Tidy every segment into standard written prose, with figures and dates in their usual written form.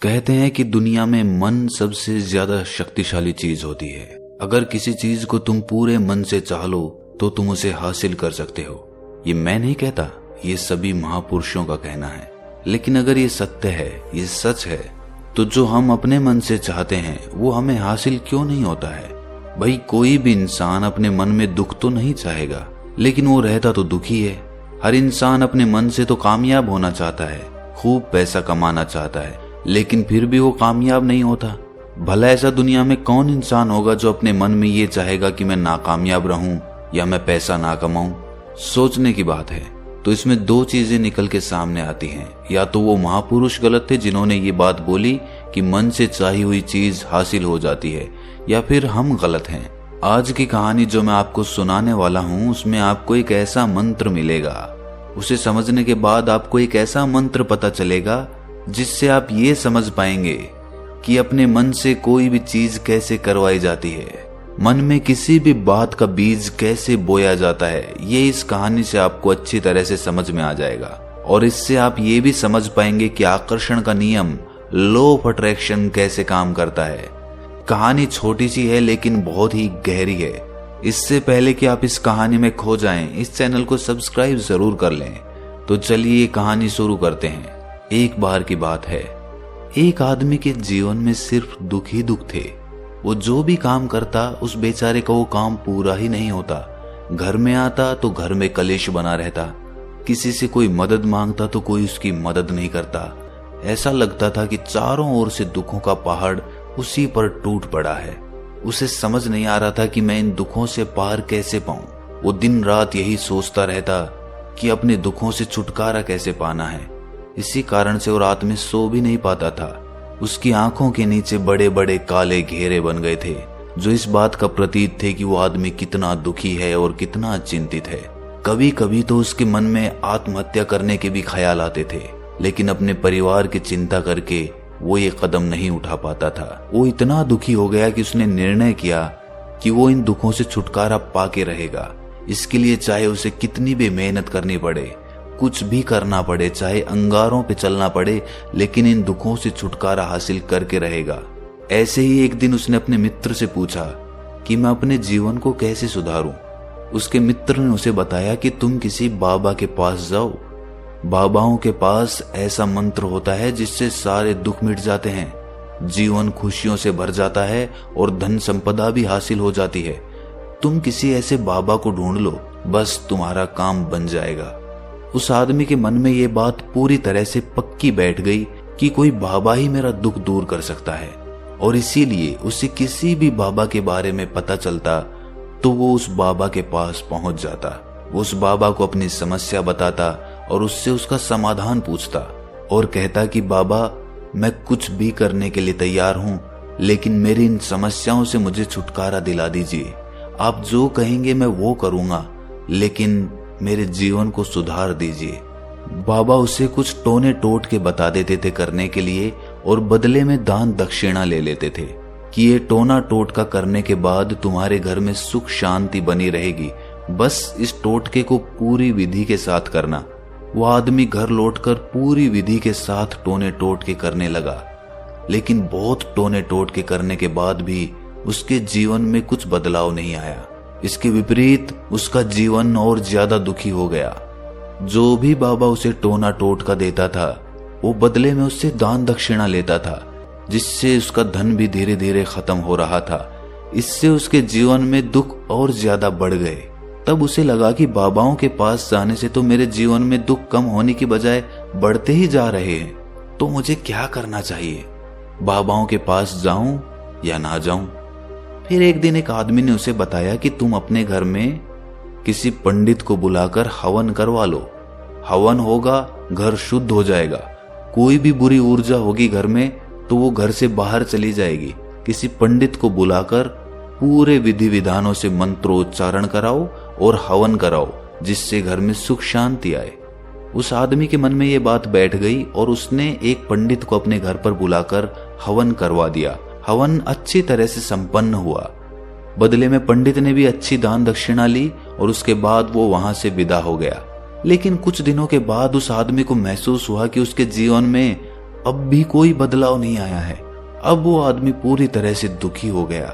कहते हैं कि दुनिया में मन सबसे ज्यादा शक्तिशाली चीज होती है। अगर किसी चीज को तुम पूरे मन से चाह लो तो तुम उसे हासिल कर सकते हो। ये मैं नहीं कहता, ये सभी महापुरुषों का कहना है। लेकिन अगर ये सत्य है, ये सच है, तो जो हम अपने मन से चाहते हैं वो हमें हासिल क्यों नहीं होता है? भाई कोई भी इंसान अपने मन में दुख तो नहीं चाहेगा, लेकिन वो रहता तो दुखी है। हर इंसान अपने मन से तो कामयाब होना चाहता है, खूब पैसा कमाना चाहता है, लेकिन फिर भी वो कामयाब नहीं होता। भला ऐसा दुनिया में कौन इंसान होगा जो अपने मन में ये चाहेगा कि मैं नाकामयाब रहूं या मैं पैसा ना कमाऊं? सोचने की बात है। तो इसमें दो चीजें निकल के सामने आती हैं। या तो वो महापुरुष गलत थे जिन्होंने ये बात बोली कि मन से चाही हुई चीज हासिल हो जाती है, या फिर हम गलत हैं। आज की कहानी जो मैं आपको सुनाने वाला हूं उसमें आपको एक ऐसा मंत्र मिलेगा। उसे समझने के बाद आपको एक ऐसा मंत्र पता चलेगा जिससे आप ये समझ पाएंगे कि अपने मन से कोई भी चीज कैसे करवाई जाती है, मन में किसी भी बात का बीज कैसे बोया जाता है। ये इस कहानी से आपको अच्छी तरह से समझ में आ जाएगा। और इससे आप ये भी समझ पाएंगे कि आकर्षण का नियम, लॉ ऑफ अट्रैक्शन कैसे काम करता है। कहानी छोटी सी है लेकिन बहुत ही गहरी है। इससे पहले कि आप इस कहानी में खो जाएं, इस चैनल को सब्सक्राइब जरूर कर लें। तो चलिए ये कहानी शुरू करते हैं। एक बार की बात है, एक आदमी के जीवन में सिर्फ दुख ही दुख थे। वो जो भी काम करता उस बेचारे का वो काम पूरा ही नहीं होता। घर में आता तो घर में कलेश बना रहता, किसी से कोई मदद मांगता तो कोई उसकी मदद नहीं करता। ऐसा लगता था कि चारों ओर से दुखों का पहाड़ उसी पर टूट पड़ा है। उसे समझ नहीं आ रहा था कि मैं इन दुखों से पार कैसे पाऊं। वो दिन रात यही सोचता रहता कि अपने दुखों से छुटकारा कैसे पाना है। इसी कारण से वो रात में सो भी नहीं पाता था। उसकी आंखों के नीचे बड़े बड़े काले घेरे बन गए थे, जो इस बात का प्रतीक थे कि वो आदमी कितना दुखी है और कितना चिंतित है। कभी कभी तो उसके मन में आत्महत्या करने के भी ख्याल आते थे, लेकिन अपने परिवार की चिंता करके वो ये कदम नहीं उठा पाता था। वो इतना दुखी हो गया कि उसने निर्णय किया कि वो इन दुखों से छुटकारा पाके रहेगा। इसके लिए चाहे उसे कितनी भी मेहनत करनी पड़े, कुछ भी करना पड़े, चाहे अंगारों पे चलना पड़े, लेकिन इन दुखों से छुटकारा हासिल करके रहेगा। ऐसे ही एक दिन उसने अपने मित्र से पूछा कि मैं अपने जीवन को कैसे सुधारूं। उसके मित्र ने उसे बताया कि तुम किसी बाबा के पास जाओ। बाबाओं के पास ऐसा मंत्र होता है जिससे सारे दुख मिट जाते हैं, जीवन खुशियों से भर जाता है और धन संपदा भी हासिल हो जाती है। तुम किसी ऐसे बाबा को ढूंढ लो, बस तुम्हारा काम बन जाएगा। उस आदमी के मन में ये बात पूरी तरह से पक्की बैठ गई कि कोई बाबा ही मेरा दुख दूर कर सकता है, और इसीलिए उसे किसी भी बाबा के बारे में पता चलता तो वो उस बाबा के पास पहुंच जाता। वो उस बाबा को अपनी समस्या बताता और उससे उसका समाधान पूछता और कहता कि बाबा मैं कुछ भी करने के लिए तैयार हूं, लेकिन मेरी इन समस्याओं से मुझे छुटकारा दिला दीजिए। आप जो कहेंगे मैं वो करूंगा, लेकिन मेरे जीवन को सुधार दीजिए। बाबा उसे कुछ टोने टोट के बता देते थे करने के लिए, और बदले में दान दक्षिणा ले लेते थे कि ये टोना टोटका करने के बाद तुम्हारे घर में सुख शांति बनी रहेगी, बस इस टोटके को पूरी विधि के साथ करना। वो आदमी घर लौटकर पूरी विधि के साथ टोने टोटके करने लगा, लेकिन बहुत टोने टोटके करने के बाद भी उसके जीवन में कुछ बदलाव नहीं आया। इसके विपरीत उसका जीवन और ज्यादा दुखी हो गया। जो भी बाबा उसे टोना टोटका देता था वो बदले में उससे दान दक्षिणा लेता था, जिससे उसका धन भी धीरे धीरे खत्म हो रहा था। इससे उसके जीवन में दुख और ज्यादा बढ़ गए। तब उसे लगा कि बाबाओं के पास जाने से तो मेरे जीवन में दुख कम होने की बजाय बढ़ते ही जा रहे हैं, तो मुझे क्या करना चाहिए? बाबाओं के पास जाऊं या ना जाऊं? फिर एक दिन एक आदमी ने उसे बताया कि तुम अपने घर में किसी पंडित को बुलाकर हवन करवा लो। हवन होगा, घर शुद्ध हो जाएगा। कोई भी बुरी ऊर्जा होगी घर में तो वो घर से बाहर चली जाएगी। किसी पंडित को बुलाकर पूरे विधि विधानों से मंत्रोच्चारण कराओ और हवन कराओ, जिससे घर में सुख शांति आए। उस आदमी के मन में ये बात बैठ गई और उसने एक पंडित को अपने घर पर बुलाकर हवन करवा दिया। हवन अच्छी तरह से संपन्न हुआ। बदले में पंडित ने भी अच्छी दान दक्षिणा ली और उसके बाद वो वहां से विदा हो गया। लेकिन कुछ दिनों के बाद उस आदमी को महसूस हुआ कि उसके जीवन में अब भी कोई बदलाव नहीं आया है। अब वो आदमी पूरी तरह से दुखी हो गया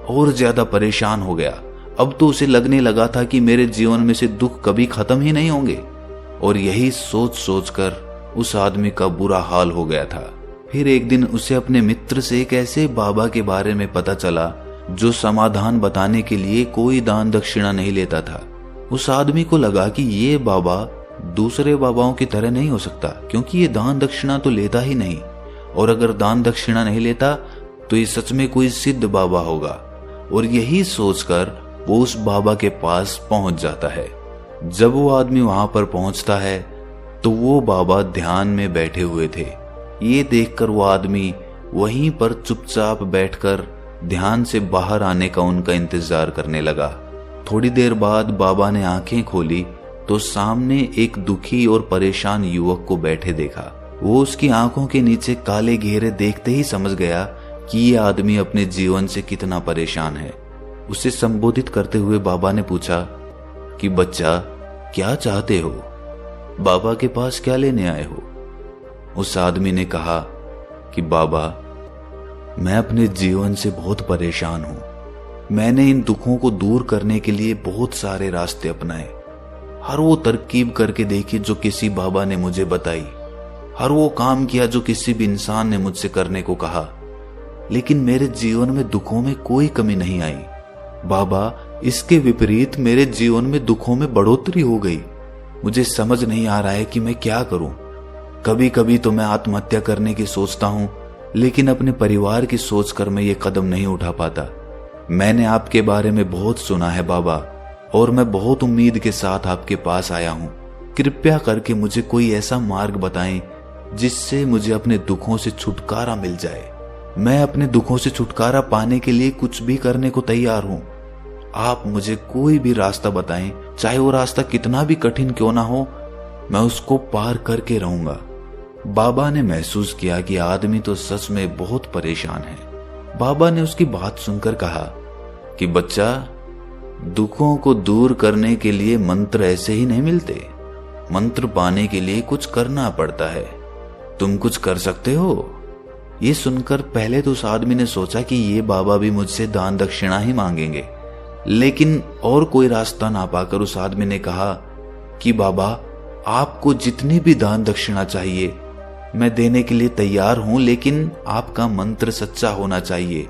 और ज्यादा परेशान हो गया। अब तो उसे लगने लगा था कि मेरे जीवन में से दुख कभी खत्म ही नहीं होंगे। और यही सोच सोच कर उस आदमी का बुरा हाल हो गया था। फिर एक दिन उसे अपने मित्र से एक ऐसे बाबा के बारे में पता चला जो समाधान बताने के लिए कोई दान दक्षिणा नहीं लेता था। उस आदमी को लगा कि ये बाबा दूसरे बाबाओं की तरह नहीं हो सकता, क्योंकि ये दान दक्षिणा तो लेता ही नहीं, और अगर दान दक्षिणा नहीं लेता तो ये सच में कोई सिद्ध बाबा होगा। और यही सोचकर वो उस बाबा के पास पहुंच जाता है। जब वो आदमी वहां पर पहुंचता है तो वो बाबा ध्यान में बैठे हुए थे। ये देखकर वो आदमी वहीं पर चुपचाप बैठकर ध्यान से बाहर आने का उनका इंतजार करने लगा। थोड़ी देर बाद बाबा ने आंखें खोली तो सामने एक दुखी और परेशान युवक को बैठे देखा। वो उसकी आंखों के नीचे काले घेरे देखते ही समझ गया कि ये आदमी अपने जीवन से कितना परेशान है। उसे संबोधित करते हुए बाबा ने पूछा कि बच्चा, क्या चाहते हो? बाबा के पास क्या लेने आए हो? उस आदमी ने कहा कि बाबा, मैं अपने जीवन से बहुत परेशान हूं। मैंने इन दुखों को दूर करने के लिए बहुत सारे रास्ते अपनाए। हर वो तरकीब करके देखी जो किसी बाबा ने मुझे बताई, हर वो काम किया जो किसी भी इंसान ने मुझसे करने को कहा, लेकिन मेरे जीवन में दुखों में कोई कमी नहीं आई। बाबा, इसके विपरीत मेरे जीवन में दुखों में बढ़ोतरी हो गई। मुझे समझ नहीं आ रहा है कि मैं क्या करूं। कभी कभी तो मैं आत्महत्या करने की सोचता हूं, लेकिन अपने परिवार की सोचकर मैं ये कदम नहीं उठा पाता। मैंने आपके बारे में बहुत सुना है बाबा, और मैं बहुत उम्मीद के साथ आपके पास आया हूं। कृपया करके मुझे कोई ऐसा मार्ग बताएं जिससे मुझे अपने दुखों से छुटकारा मिल जाए। मैं अपने दुखों से छुटकारा पाने के लिए कुछ भी करने को तैयार हूं। आप मुझे कोई भी रास्ता बताएं, चाहे वो रास्ता कितना भी कठिन क्यों ना हो, मैं उसको पार करके रहूंगा। बाबा ने महसूस किया कि आदमी तो सच में बहुत परेशान है। बाबा ने उसकी बात सुनकर कहा कि बच्चा, दुखों को दूर करने के लिए मंत्र ऐसे ही नहीं मिलते। मंत्र पाने के लिए कुछ करना पड़ता है। तुम कुछ कर सकते हो? ये सुनकर पहले तो उस आदमी ने सोचा कि ये बाबा भी मुझसे दान दक्षिणा ही मांगेंगे, लेकिन और कोई रास्ता ना पाकर उस आदमी ने कहा कि बाबा, आपको जितनी भी दान दक्षिणा चाहिए मैं देने के लिए तैयार हूं, लेकिन आपका मंत्र सच्चा होना चाहिए,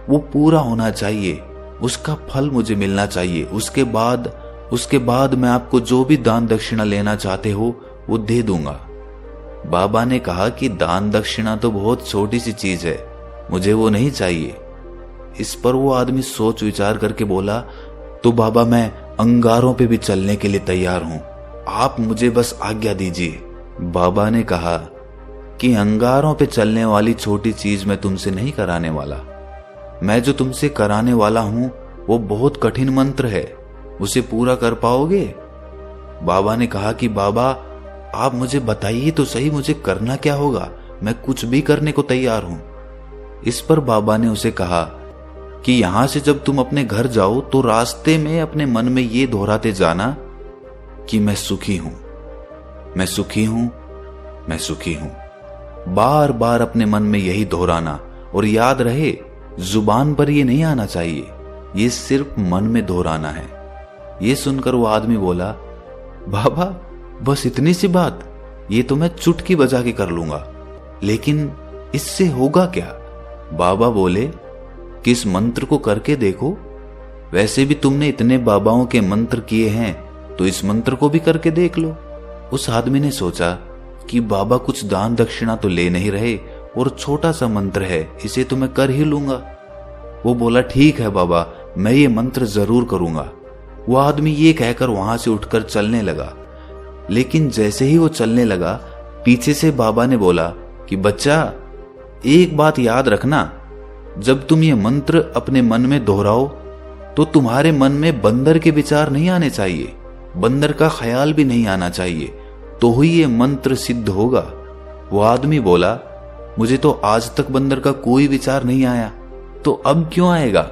वो पूरा होना चाहिए, उसका फल मुझे मिलना चाहिए। उसके बाद मैं आपको जो भी दान दक्षिणा लेना चाहते हो वो दे दूंगा। बाबा ने कहा कि दान दक्षिणा तो बहुत छोटी सी चीज है, मुझे वो नहीं चाहिए। इस पर वो आदमी सोच विचार करके बोला, तो बाबा, मैं अंगारों पे भी चलने के लिए तैयार हूं, आप मुझे बस आज्ञा दीजिए। बाबा ने कहा कि अंगारों पे चलने वाली छोटी चीज मैं तुमसे नहीं कराने वाला। मैं जो तुमसे कराने वाला हूं वो बहुत कठिन मंत्र है, उसे पूरा कर पाओगे? बाबा ने कहा कि बाबा, आप मुझे बताइए तो सही, मुझे करना क्या होगा, मैं कुछ भी करने को तैयार हूं। इस पर बाबा ने उसे कहा कि यहां से जब तुम अपने घर जाओ तो रास्ते में अपने मन में ये दोहराते जाना कि मैं सुखी हूं, मैं सुखी हूं, मैं सुखी हूं। बार बार अपने मन में यही दोहराना, और याद रहे जुबान पर ये नहीं आना चाहिए, ये सिर्फ मन में दोहराना है। ये सुनकर वो आदमी बोला, बाबा, बस इतनी सी बात, ये तो मैं चुटकी बजा के कर लूंगा, लेकिन इससे होगा क्या? बाबा बोले कि इस मंत्र को करके देखो, वैसे भी तुमने इतने बाबाओं के मंत्र किए हैं तो इस मंत्र को भी करके देख लो। उस आदमी ने सोचा कि बाबा कुछ दान दक्षिणा तो ले नहीं रहे और छोटा सा मंत्र है, इसे तो मैं कर ही लूंगा। वो बोला, ठीक है बाबा, मैं ये मंत्र जरूर करूंगा। वो आदमी ये कहकर वहां से उठकर चलने लगा, लेकिन जैसे ही वो चलने लगा, पीछे से बाबा ने बोला कि बच्चा, एक बात याद रखना, जब तुम ये मंत्र अपने मन में दोहराओ तो तुम्हारे मन में बंदर के विचार नहीं आने चाहिए, बंदर का ख्याल भी नहीं आना चाहिए, तो ही ये मंत्र सिद्ध होगा। वो आदमी बोला, मुझे तो आज तक बंदर का कोई विचार नहीं आया, तो अब क्यों आएगा?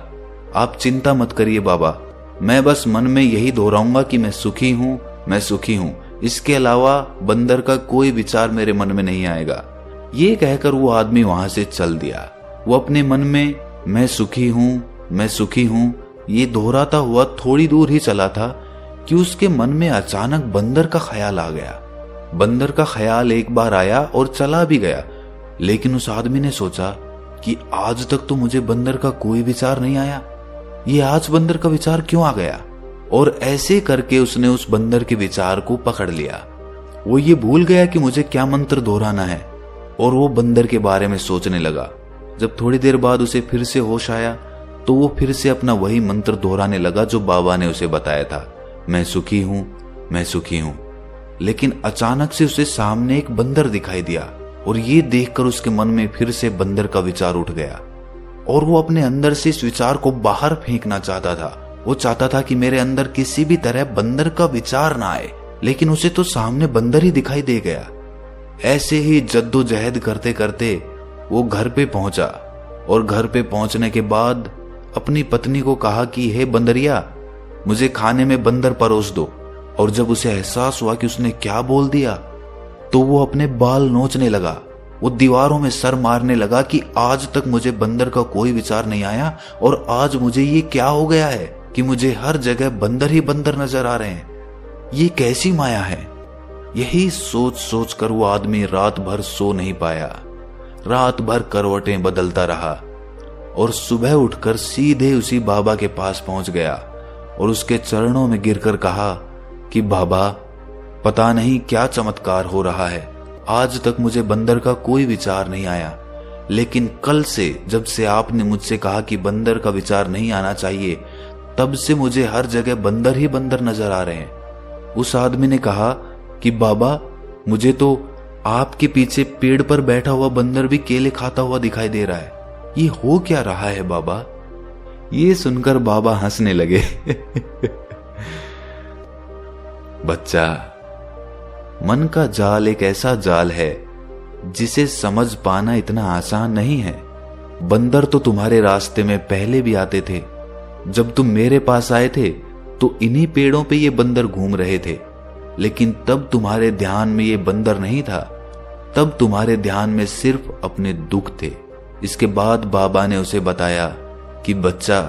आप चिंता मत करिए बाबा, मैं बस मन में यही दोहराऊंगा कि मैं सुखी हूं, मैं सुखी हूं। इसके अलावा बंदर का कोई विचार मेरे मन में नहीं आएगा। ये कहकर वो आदमी वहां से चल दिया। वो अपने मन में मैं सुखी हूं, मैं सुखी हूं ये दोहराता हुआ थोड़ी दूर ही चला था कि उसके मन में अचानक बंदर का ख्याल आ गया। बंदर का ख्याल एक बार आया और चला भी गया, लेकिन उस आदमी ने सोचा कि आज तक तो मुझे बंदर का कोई विचार नहीं आया, ये आज बंदर का विचार क्यों आ गया। और ऐसे करके उसने उस बंदर के विचार को पकड़ लिया। वो ये भूल गया कि मुझे क्या मंत्र दोहराना है और वो बंदर के बारे में सोचने लगा। जब थोड़ी देर बाद उसे फिर से होश आया तो वो फिर से अपना वही मंत्र दोहराने लगा जो बाबा ने उसे बताया था, मैं सुखी हूं, मैं सुखी हूं। लेकिन अचानक से उसे सामने एक बंदर दिखाई दिया और ये देखकर उसके मन में फिर से बंदर का विचार उठ गया और वो अपने अंदर से इस विचार को बाहर फेंकना चाहता था। वो चाहता था कि मेरे अंदर किसी भी तरह बंदर का विचार ना आए, लेकिन उसे तो सामने बंदर ही दिखाई दे गया। ऐसे ही जद्दोजहद करते करते वो घर पे पहुंचा और घर पे पहुंचने के बाद अपनी पत्नी को कहा कि हे बंदरिया, मुझे खाने में बंदर परोस दो। और जब उसे एहसास हुआ कि उसने क्या बोल दिया तो वो अपने बाल नोचने लगा। वो दीवारों में सर मारने लगा कि आज तक मुझे बंदर का कोई विचार नहीं आया और आज मुझे ये क्या हो गया है कि मुझे हर जगह बंदर ही बंदर नजर आ रहे हैं, ये कैसी माया है। यही सोच सोच कर वो आदमी रात भर सो नहीं पाया। रात भर करवटें बदलता रहा और सुबह उठकर सीधे उसी बाबा के पास पहुंच गया और उसके चरणों में गिरकर कहा कि बाबा, पता नहीं क्या चमत्कार हो रहा है, आज तक मुझे बंदर का कोई विचार नहीं आया, लेकिन कल से जब से आपने मुझसे कहा कि बंदर का विचार नहीं आना चाहिए, तब से मुझे हर जगह बंदर ही बंदर नजर आ रहे हैं। उस आदमी ने कहा कि बाबा, मुझे तो आपके पीछे पेड़ पर बैठा हुआ बंदर भी केले खाता हुआ दिखाई दे रहा है, ये हो क्या रहा है बाबा। ये सुनकर बाबा हंसने लगे। बच्चा, मन का जाल एक ऐसा जाल है जिसे समझ पाना इतना आसान नहीं है। बंदर तो तुम्हारे रास्ते में पहले भी आते थे। जब तुम मेरे पास आए थे तो इन्हीं पेड़ों पे ये बंदर घूम रहे थे, लेकिन तब तुम्हारे ध्यान में ये बंदर नहीं था, तब तुम्हारे ध्यान में सिर्फ अपने दुख थे। इसके बाद बाबा ने उसे बताया कि बच्चा,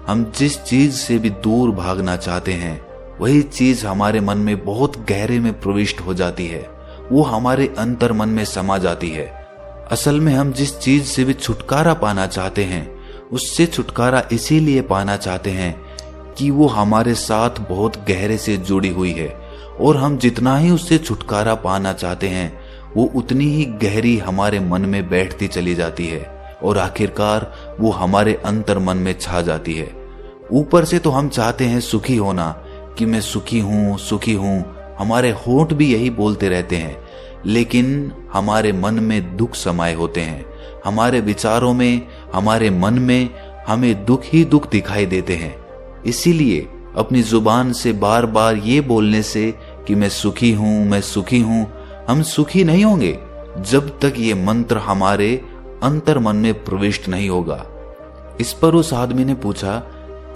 हम जिस चीज से भी दूर भागना चाहते हैं वही चीज हमारे मन में बहुत गहरे में प्रविष्ट हो जाती है, वो हमारे अंतर मन में समा जाती है। असल में हम जिस चीज से भी छुटकारा पाना चाहते हैं उससे छुटकारा इसीलिए पाना चाहते हैं कि वो हमारे साथ बहुत गहरे से जुड़ी हुई है, और हम जितना ही उससे छुटकारा पाना चाहते हैं वो उतनी ही गहरी हमारे मन में बैठती चली जाती है और आखिरकार वो हमारे अंतर मन में छा जाती है। ऊपर से तो हम चाहते हैं सुखी होना कि मैं सुखी हूं, सुखी हूं, हमारे होंठ भी यही बोलते रहते हैं, लेकिन हमारे मन में दुख समाये होते हैं। हमारे विचारों में, हमारे मन में हमें दुख ही दुख दिखाई देते हैं। इसीलिए अपनी जुबान से बार बार ये बोलने से कि मैं सुखी हूं, मैं सुखी हूं, हम सुखी नहीं होंगे जब तक ये मंत्र हमारे अंतर मन में प्रविष्ट नहीं होगा। इस पर उस आदमी ने पूछा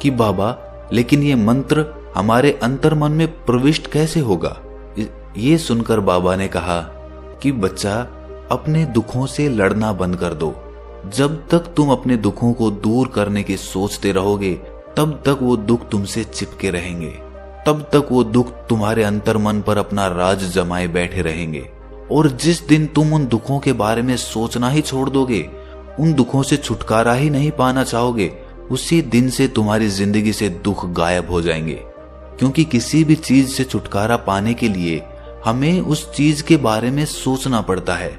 कि बाबा, लेकिन ये मंत्र हमारे अंतर मन में प्रविष्ट कैसे होगा। ये सुनकर बाबा ने कहा कि बच्चा, अपने दुखों से लड़ना बंद कर दो। जब तक तुम अपने दुखों को दूर करने की सोचते रहोगे तब तक वो दुख तुमसे चिपके रहेंगे, तब तक वो दुख तुम्हारे अंतर मन पर अपना राज जमाए बैठे रहेंगे। और जिस दिन तुम उन दुखों के बारे में सोचना ही छोड़ दोगे, उन दुखों से छुटकारा ही नहीं पाना चाहोगे, उसी दिन से तुम्हारी जिंदगी से दुख गायब हो जाएंगे। क्योंकि किसी भी चीज से छुटकारा पाने के लिए हमें उस चीज के बारे में सोचना पड़ता है,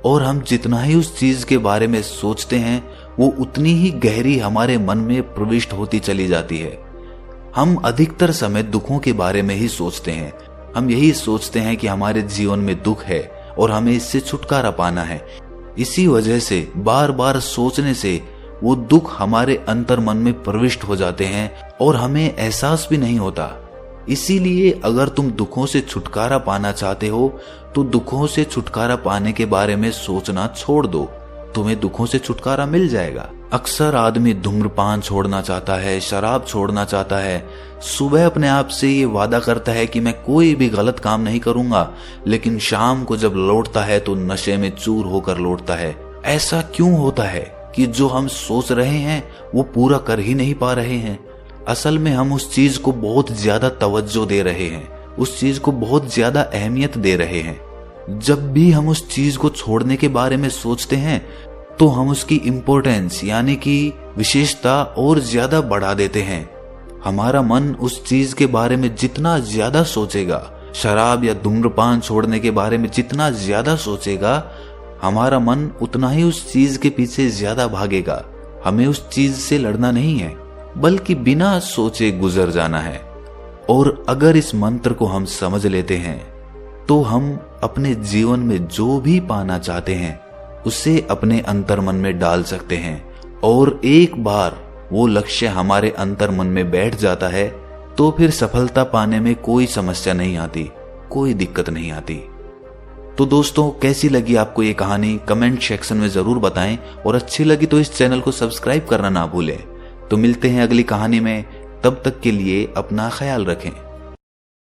और हम जितना ही उस चीज के बारे में सोचते हैं वो उतनी ही गहरी हमारे मन में प्रविष्ट होती चली जाती है। हम अधिकतर समय दुखों के बारे में ही सोचते हैं। हम यही सोचते हैं कि हमारे जीवन में दुख है और हमें इससे छुटकारा पाना है। इसी वजह से बार बार सोचने से वो दुख हमारे अंतर मन में प्रविष्ट हो जाते हैं और हमें एहसास भी नहीं होता। इसीलिए अगर तुम दुखों से छुटकारा पाना चाहते हो तो दुखों से छुटकारा पाने के बारे में सोचना छोड़ दो, तुम्हें दुखों से छुटकारा मिल जाएगा। अक्सर आदमी धूम्रपान छोड़ना चाहता है, शराब छोड़ना चाहता है, सुबह अपने आप से ये वादा करता है कि मैं कोई भी गलत काम नहीं करूंगा, लेकिन शाम को जब लौटता है तो नशे में चूर होकर लौटता है। ऐसा क्यों होता है कि जो हम सोच रहे हैं वो पूरा कर ही नहीं पा रहे हैं? असल में हम उस चीज को बहुत ज्यादा तवज्जो दे रहे हैं, उस चीज को बहुत ज्यादा अहमियत दे रहे हैं। जब भी हम उस चीज को छोड़ने के बारे में सोचते हैं तो हम उसकी इम्पोर्टेंस यानी कि विशेषता और ज्यादा बढ़ा देते हैं। हमारा मन उस चीज के बारे में जितना ज्यादा सोचेगा, शराब या धूम्रपान छोड़ने के बारे में जितना ज्यादा सोचेगा, हमारा मन उतना ही उस चीज के पीछे ज्यादा भागेगा। हमें उस चीज से लड़ना नहीं है, बल्कि बिना सोचे गुजर जाना है। और अगर इस मंत्र को हम समझ लेते हैं तो हम अपने जीवन में जो भी पाना चाहते हैं उसे अपने अंतर मन में डाल सकते हैं। और एक बार वो लक्ष्य हमारे अंतर मन में बैठ जाता है तो फिर सफलता पाने में कोई समस्या नहीं आती, कोई दिक्कत नहीं आती। तो दोस्तों, कैसी लगी आपको ये कहानी कमेंट सेक्शन में जरूर बताएं, और अच्छी लगी तो इस चैनल को सब्सक्राइब करना ना भूलें। तो मिलते हैं अगली कहानी में, तब तक के लिए अपना ख्याल रखें।